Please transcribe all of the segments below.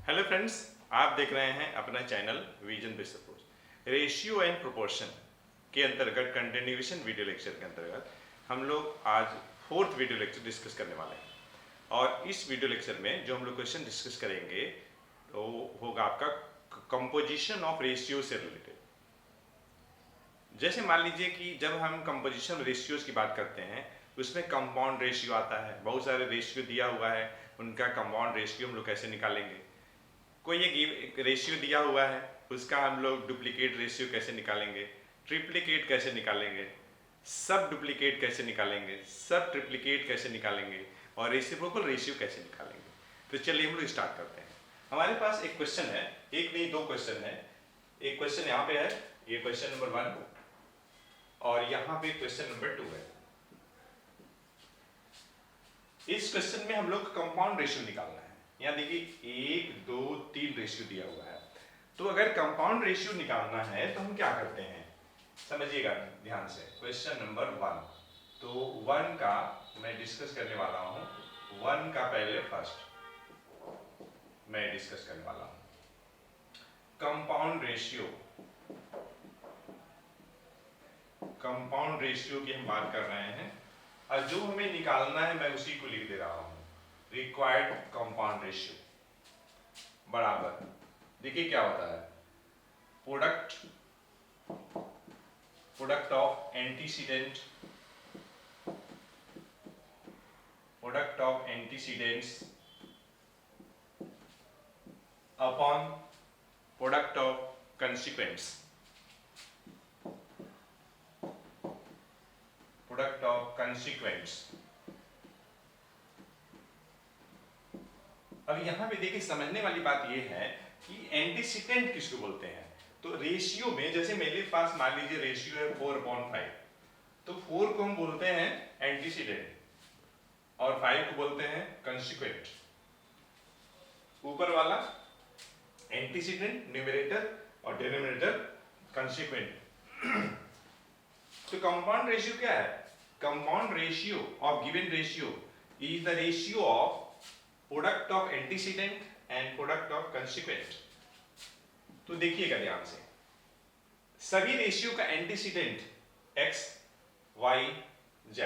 Hello friends, आप देख रहे हैं अपना channel vision based approach. Ratio and proportion के अंतर्गत कंटिन्यूएशन वीडियो लेक्चर के अंतर्गत हम लोग आज फोर्थ वीडियो लेक्चर डिस्कस करने वाले हैं। और इस वीडियो लेक्चर में जो हम लोग क्वेश्चन डिस्कस करेंगे वो होगा आपका कंपोजिशन ऑफ रेशियो से रिलेटेड। जैसे मान लीजिए कि जब हम कंपोजिशन रेशियोज की बात करते हैं उसमें कंपाउंड रेशियो आता है, बहुत सारे रेशियो दिया हुआ है, उनका कंपाउंड रेशियो हम लोग कैसे निकालेंगे। कोई एक रेशियो दिया हुआ है उसका हम लोग डुप्लीकेट रेशियो कैसे निकालेंगे, ट्रिप्लीकेट कैसे निकालेंगे, सब डुप्लीकेट कैसे निकालेंगे, सब ट्रिप्लीकेट कैसे निकालेंगे और रेसिप्रोकल रेशियो कैसे निकालेंगे। तो चलिए हम लोग स्टार्ट करते हैं। हमारे पास एक क्वेश्चन है, एक नहीं दो क्वेश्चन है। एक क्वेश्चन यहाँ पे है, ये क्वेश्चन नंबर 1 और यहाँ पे क्वेश्चन नंबर 2 है। इस क्वेश्चन में हम लोग कंपाउंड रेशियो निकालना है। यहाँ देखिए 1 2 3 रेशियो दिया हुआ है। तो अगर कंपाउंड रेशियो निकालना है तो हम क्या करते हैं, समझिएगा ध्यान से। क्वेश्चन नंबर 1, तो 1 का मैं डिस्कस करने वाला हूँ। 1 का पहले फर्स्ट मैं डिस्कस करने वाला हूँ। कंपाउंड रेशियो, कंपाउंड रेशियो की हम बात कर रहे हैं और जो हमें निकालना है मैं उसी को लिख दे रहा हूँ। रिक्वायर्ड कंपाउंड रेशियो बराबर, देखिए क्या होता है, product of antecedent, product of antecedents upon product of consequents, product of consequents. अब यहां पे देखिए समझने वाली बात यह है कि एंटीसीडेंट किसको बोलते हैं। तो रेशियो में जैसे मेरे पास मान लीजिए रेशियो है 4/5, तो 4 को हम बोलते हैं एंटीसीडेंट और 5 को बोलते हैं कंसिक्वेंट। ऊपर वाला एंटीसीडेंट न्यूमरेटर और डिनोमिनेटर कंसिक्वेंट। तो कंपाउंड रेशियो क्या है, compound ratio of given ratio is the ratio of product of antecedent and product of consequent. तो देखिएगा ध्यान से, सभी रेशियो का एंटीसीडेंट x, y, z।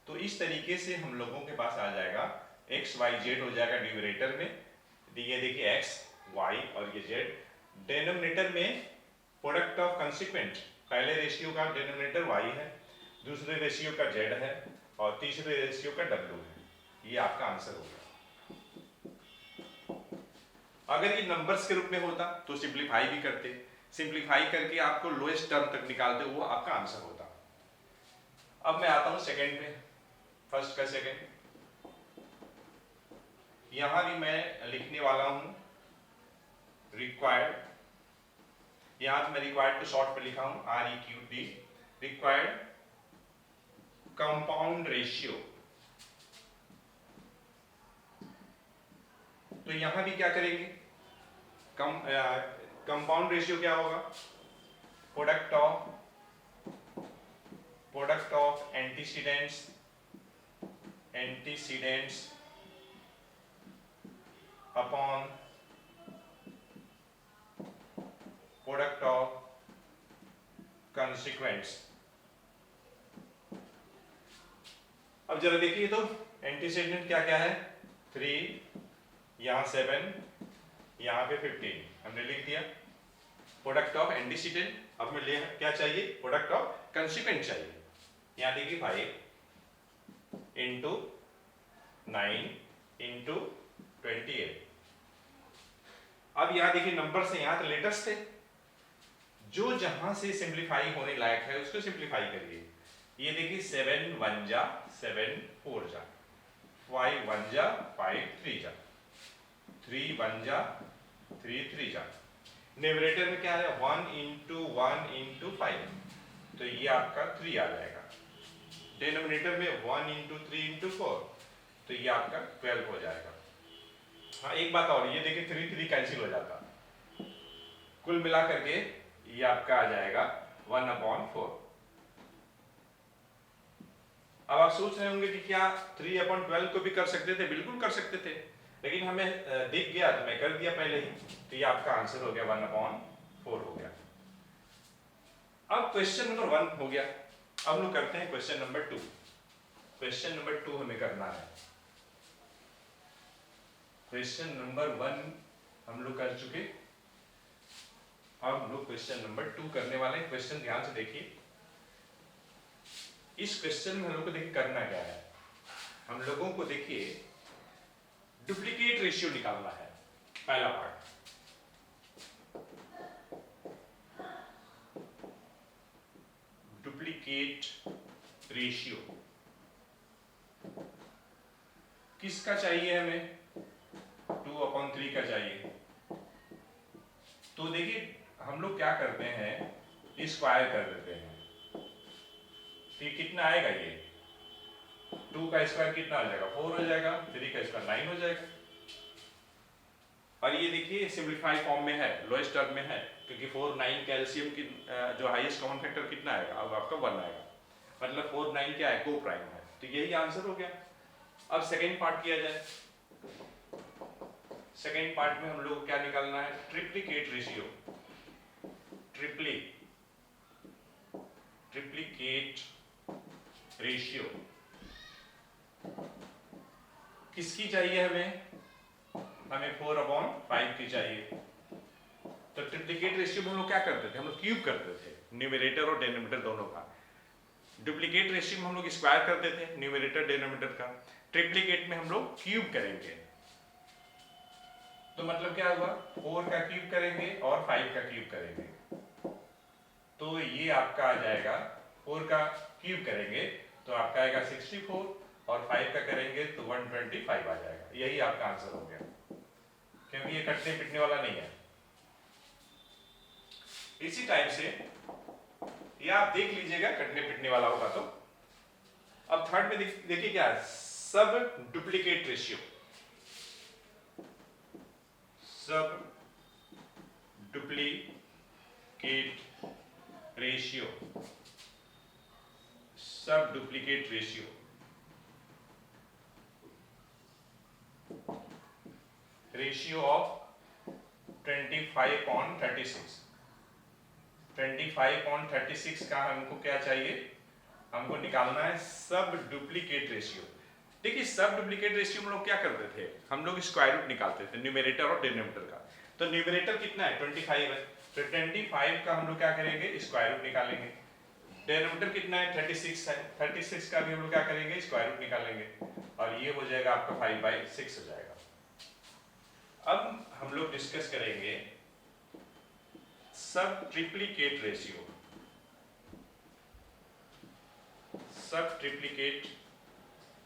तो इस तरीके से हम लोगों के पास आ जाएगा x, y, z हो जाएगा न्यूमरेटर में, ये देखिए x, y और ये z। डिनोमिनेटर में प्रोडक्ट ऑफ कंसिक्वेंट, पहले रेशियो का डिनोमिनेटर y है, दूसरे रेशियो का z है और तीसरे रेशियो का w है। ये आपका आंसर होगा। अगर ये नंबर्स के रूप में होता तो सिंप्लीफाई भी करते, सिंप्लीफाई करके आपको लोएस्ट टर्म तक निकालते, वो आपका आंसर होता। अब मैं आता हूं सेकंड पे, फर्स्ट का सेकंड। यहां भी मैं लिखने वाला हूं रिक्वायर्ड, यहां तो मैं रिक्वायर्ड को शॉर्ट पे लिखा हूं REQD, रिक्वायर्ड कंपाउंड रेशियो। तो यहां भी क्या करेंगे, कंपाउंड रेशियो क्या होगा, product of antecedents upon product of consequents. अब जरा देखिए तो एंटीसीडेंट क्या क्या है, 3, यहां 7, यहां पे 15 हमने लिख दिया। प्रोडक्ट ऑफ एंटीसीडेंट, अब मैं ले क्या चाहिए, प्रोडक्ट ऑफ कंसिक्वेंट चाहिए। यहां देखिए 5 इंटू 9 इंटू 28। अब यहां देखिए नंबर से यहां तो लेटेस्ट थे, जो जहां से सिंप्लीफाई होने लायक है उसको सिंप्लीफाई करिए। ये देखिए 7 1 जा 7 4 जा, 5 1 जा 5 3 जा, 3 1 जा 3 3 जा। न्यूमरेटर में क्या है, 1 इंटू 5, तो ये आपका 3 आ जाएगा। डिनोमिनेटर में 1 इंटू 3 इंटू 4, तो ये आपका 12 हो जाएगा। हाँ एक बात और, ये देखिए 3 3 कैंसिल हो जाता, कुल मिला करके ये आपका आ जाएगा 1/4। अब आप सोच रहे होंगे कि क्या 3/12 को भी कर सकते थे, बिल्कुल कर सकते थे। लेकिन हमें दिख गया तो मैं कर दिया पहले ही, तो ये आपका आंसर हो गया 1/4 हो गया। अब क्वेश्चन नंबर 1 हो गया। अब हम लोग करते हैं क्वेश्चन नंबर 2। क्वेश्चन नंबर 2 हमें करना है। क्वेश्चन नंबर 1 हम लोग कर चुके, अब हम लोग क्वेश्चन नंबर 2 करने वाले हैं। क्वेश्चन ध्यान से देखिए। इस क्वेश्चन में हम लोग को देखिए करना क्या है, हम लोगों को देखिए डुप्लीकेट रेशियो निकालना है। पहला पार्ट, डुप्लीकेट रेशियो किसका चाहिए हमें, 2/3 का चाहिए। तो देखिए हम लोग क्या करते हैं, स्क्वायर कर देते हैं। तो ये कितना आएगा, ये 2 का स्क्वायर कितना हो जाएगा, 4 हो जाएगा, 3 का स्क्वायर 9 हो जाएगा। और ये देखिए सिंप्लीफाई फॉर्म में है, लोएस्ट टर्म में है, क्योंकि 4 9 कैल्शियम की जो हाईएस्ट कॉमन फैक्टर कितना आएगा, अब आपका 1 आएगा, मतलब 4 9 क्या है, को प्राइम है। तो यही आंसर हो गया। अब सेकेंड पार्ट किया जाए। सेकेंड पार्ट में हम लोग क्या निकालना है, ट्रिप्लीकेट रेशियो। ट्रिप्लीकेट रेशियो किसकी चाहिए हमें, हमें 4/5 की चाहिए। तो ट्रिप्लीकेट रेशियो में हम लोग क्या करते थे, हम लोग क्यूब करते थे, न्यूमरेटर और डिनोमिनेटर दोनों का। डुप्लीकेट रेशियो में हम लोग स्क्वायर करते थे, न्यूमरेटर डिनोमिनेटर का। ट्रिप्लीकेट में हम लोग क्यूब करेंगे। तो मतलब क्या हुआ, 4 का क्यूब करेंगे और 5 का क्यूब करेंगे। तो ये आपका आ जाएगा, 4 का क्यूब करेंगे तो आपका आएगा 64 और 5 का करेंगे तो 125 आ जाएगा। यही आपका आंसर हो गया, क्योंकि ये कटने पिटने वाला नहीं है। इसी टाइप से ये आप देख लीजिएगा, कटने पिटने वाला होगा तो। अब थर्ड में देखिए क्या है, सब डुप्लीकेट रेशियो। सब डुप्लीकेट रेशियो, सब डुप्लीकेट रेशियो रेशियो ऑफ 25/36। 25/36 का हमको क्या चाहिए, हमको निकालना है सब डुप्लीकेट रेशियो। देखिए सब डुप्लीकेट रेशियो में लोग क्या करते थे, हम लोग स्क्वायर रूट निकालते थे न्यूमरेटर और डिनोमिनेटर का। तो न्यूमरेटर कितना है, 25 है, तो 25 का हम लोग क्या करेंगे, स्क्वायर रूट निकालेंगे। डिनोमिनेटर कितना है, 36 है, 36 का भी हम लोग क्या करेंगे, स्क्वायर रूट निकालेंगे, और ये हो जाएगा आपका 5/6 हो जाएगा। अब हम लोग डिस्कस करेंगे सब ट्रिप्लीकेट रेशियो। सब ट्रिप्लीकेट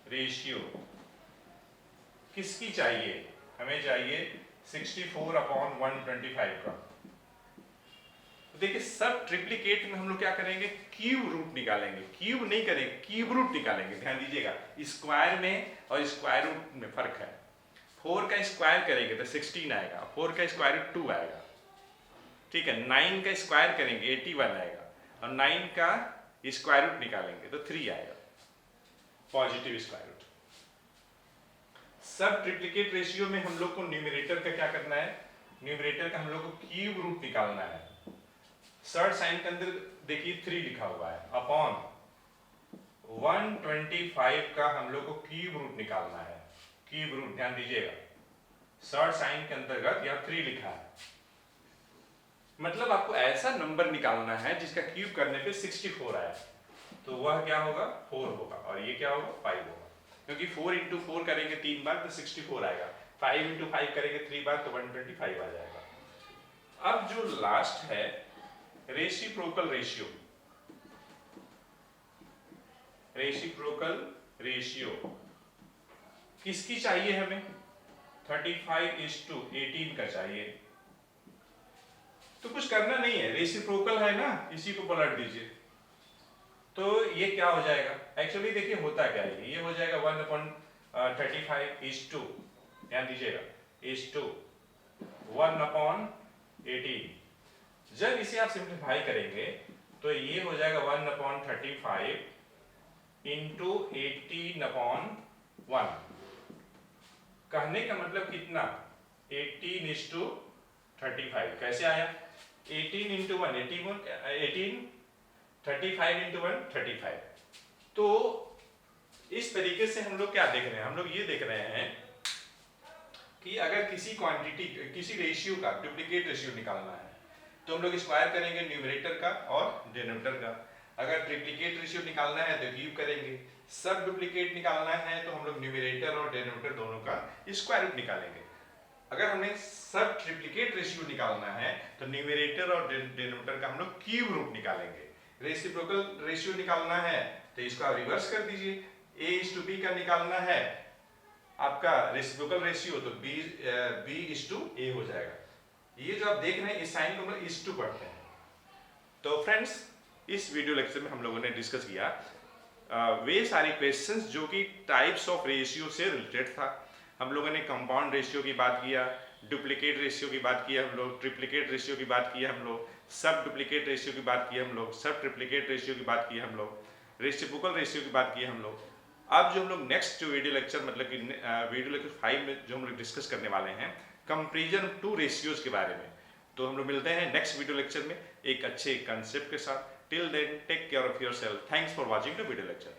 रेशियो किसकी चाहिए, हमें चाहिए 64/125 का। तो देखिए सब ट्रिप्लीकेट में हम लोग क्या करेंगे, क्यूब रूट निकालेंगे। क्यूब नहीं करेंगे, क्यूब रूट निकालेंगे। ध्यान दीजिएगा, स्क्वायर में और स्क्वायर रूट में फर्क है। 4 का स्क्वायर करेंगे तो 16 आएगा, 4 का स्क्वायर रूट 2 आएगा, ठीक है। 9 का स्क्वायर करेंगे 81 आएगा, और 9 का स्क्वायर रूट निकालेंगे तो 3 आएगा, पॉजिटिव स्क्वायर रूट। सब ट्रिप्लीकेट रेशियो में हम लोग को न्यूमरेटर का क्या करना है, न्यूमरेटर का हम लोग को क्यूब रूट निकालना है। सर्ड साइन के अंदर देखिए 3 लिखा हुआ है, अपॉन 125 का हम लोग को क्यूब रूट निकालना है। क्यूब रूट ध्यान दीजिएगा, सर्ड साइन के अंतर्गत यहाँ 3 लिखा है, मतलब आपको ऐसा नंबर निकालना है जिसका क्यूब करने पे 64 आया, तो वह क्या होगा, 4 होगा, और ये क्या होगा, 5 होगा, क्योंकि 4 × 4 करेंगे 3 बार तो 64 आएगा, 5 × 5 करेंगे 3 बार तो 125 आ जाएगा। अब जो लास्ट है रेसिप्रोकल रेशियो। रेसिप्रोकल रेशियो किसकी चाहिए हमें, 35:18 का चाहिए। तो कुछ करना नहीं है, रेसिप्रोकल है ना, इसी को पलट दीजिए तो ये क्या हो जाएगा। एक्चुअली देखिए होता क्या है, ये हो जाएगा 1/35 ध्यान दीजिएगा, 1/18। जब इसे आप सिंप्लीफाई करेंगे तो ये हो जाएगा 1/35 × 18/1। कहने का मतलब कितना, 18:35। कैसे आया, 18 इंटू 1 18, 35 इंटू 1 35। तो इस तरीके से हम लोग क्या देख रहे हैं, हम लोग ये देख रहे हैं कि अगर किसी क्वांटिटी, किसी रेशियो का डुप्लीकेट रेशियो निकालना है तो हम लोग स्क्वायर करेंगे न्यूमरेटर का और डिनोमिनेटर का। अगर ट्रिप्लीकेट रेशियो निकालना है तो क्यूब करेंगे। सब डुप्लीकेट निकालना है तो हम लोग न्यूमरेटर और डिनोमिनेटर दोनों का स्क्वायर रूट निकालेंगे। अगर हमें सब ट्रिप्लीकेट रेशियो निकालना है तो न्यूमरेटर और डिनोमिनेटर का हम लोग क्यूब रूट निकालेंगे। रेसिप्रोकल रेशियो निकालना है तो इसका रिवर्स कर दीजिए, a/b का निकालना है आपका रेसिप्रोकल रेशियो तो b/a हो जाएगा। ये जो आप देख रहे हैं इस साइन को हम लोग इस टू पढ़ते हैं। तो फ्रेंड्स, इस वीडियो लेक्चर में हम लोगों ने डिस्कस किया वे सारे क्वेश्चंस जो कि टाइप्स ऑफ रेशियो से रिलेटेड था। हम लोगों ने कंपाउंड रेशियो की बात किया, डुप्लीकेट रेशियो की बात की हम लोग, ट्रिप्लीकेट रेशियो की बात की हम लोग, सब डुप्लीकेट रेशियो की बात की हम लोग, सब ट्रिप्लीकेट रेशियो की बात की हम लोग, रेसिप्रोकल रेशियो की बात की हम लोग। अब जो हम लोग नेक्स्ट जो वीडियो लेक्चर मतलब कि वीडियो लेक्चर 5 में जो हम लोग डिस्कस करने वाले हैं कंपेरिजन टू रेशियोज के बारे में। तो हम लोग मिलते हैं नेक्स्ट वीडियो लेक्चर में एक अच्छे कंसेप्ट के साथ। Till then take care of yourself. Thanks for watching the video lecture.